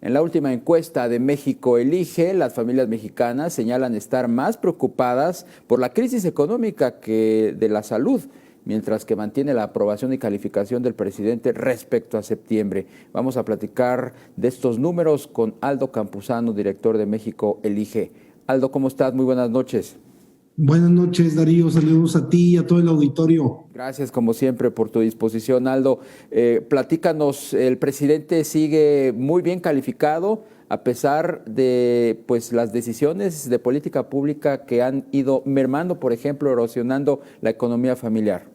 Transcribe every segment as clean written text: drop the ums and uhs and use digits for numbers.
En la última encuesta de México Elige, las familias mexicanas señalan estar más preocupadas por la crisis económica que de la salud, mientras que mantiene la aprobación y calificación del presidente respecto a septiembre. Vamos a platicar de estos números con Aldo Campuzano, director de México Elige. Aldo, ¿cómo estás? Muy buenas noches. Buenas noches, Darío. Saludos a ti y a todo el auditorio. Gracias, como siempre, por tu disposición, Aldo. Platícanos, el presidente sigue muy bien calificado a pesar de las decisiones de política pública que han ido mermando, por ejemplo, erosionando la economía familiar.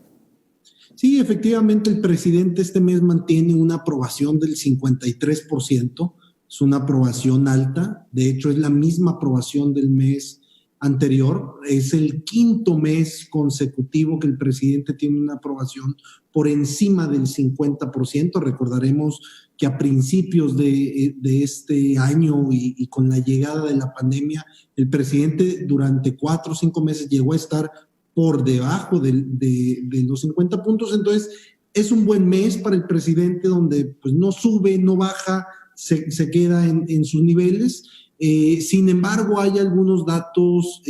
Sí, efectivamente, el presidente este mes mantiene una aprobación del 53%. Es una aprobación alta. De hecho, es la misma aprobación del mes anterior. Es el quinto mes consecutivo que el presidente tiene una aprobación por encima del 50%. Recordaremos que a principios de este año y con la llegada de la pandemia, el presidente durante 4 o 5 meses llegó a estar por debajo de los 50 puntos. Entonces, es un buen mes para el presidente donde pues no sube, no baja, se queda en sus niveles. Sin embargo, hay algunos datos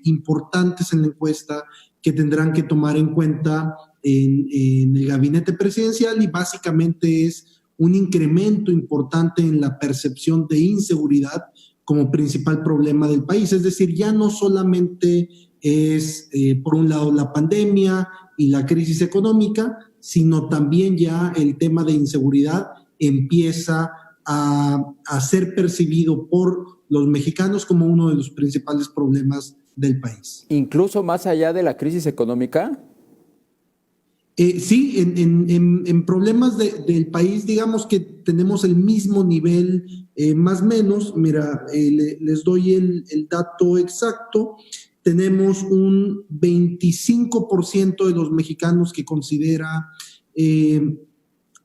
importantes en la encuesta que tendrán que tomar en cuenta en el gabinete presidencial, y básicamente es un incremento importante en la percepción de inseguridad como principal problema del país. Es decir, ya no solamente es, por un lado, la pandemia y la crisis económica, sino también ya el tema de inseguridad empieza a ser percibido por los mexicanos como uno de los principales problemas del país. ¿Incluso más allá de la crisis económica? Sí, en problemas del país, digamos que tenemos el mismo nivel, más o menos. Mira, les doy el dato exacto. Tenemos un 25% de los mexicanos que considera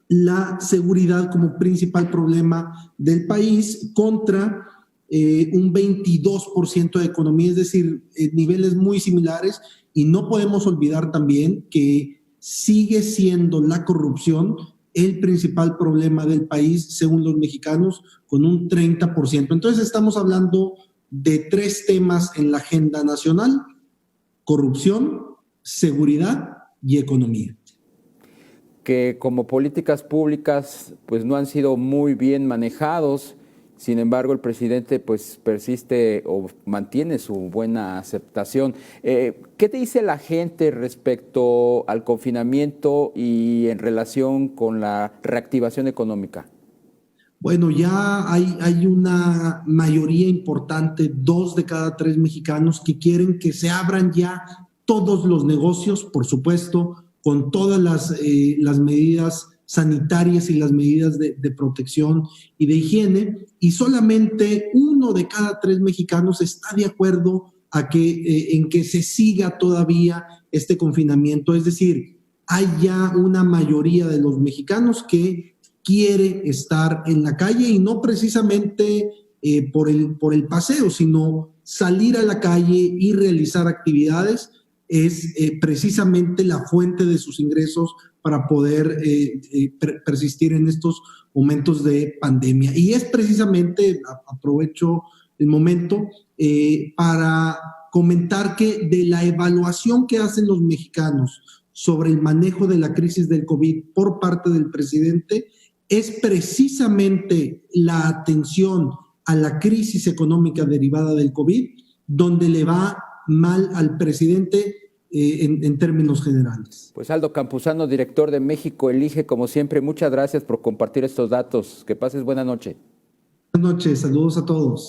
la seguridad como principal problema del país contra un 22% de economía, es decir, niveles muy similares. Y no podemos olvidar también que sigue siendo la corrupción el principal problema del país, según los mexicanos, con un 30%. Entonces estamos hablando de 3 temas en la agenda nacional: corrupción, seguridad y economía. Que como políticas públicas pues no han sido muy bien manejados. Sin embargo, el presidente persiste o mantiene su buena aceptación. ¿Qué te dice la gente respecto al confinamiento y en relación con la reactivación económica? Bueno, ya hay una mayoría importante, 2 de cada 3 mexicanos, que quieren que se abran ya todos los negocios, por supuesto, con todas las medidas sanitarias y las medidas de protección y de higiene, y solamente 1 de cada 3 mexicanos está de acuerdo en que se siga todavía este confinamiento. Es decir, hay ya una mayoría de los mexicanos que quiere estar en la calle, y no precisamente por el paseo, sino salir a la calle y realizar actividades. Es precisamente la fuente de sus ingresos para poder persistir en estos momentos de pandemia. Y es precisamente, aprovecho el momento para comentar que de la evaluación que hacen los mexicanos sobre el manejo de la crisis del COVID por parte del presidente, es precisamente la atención a la crisis económica derivada del COVID donde le va mal al presidente en términos generales. Pues Aldo Campuzano, director de México Elige, como siempre, muchas gracias por compartir estos datos. Que pases buena noche. Buenas noches, saludos a todos.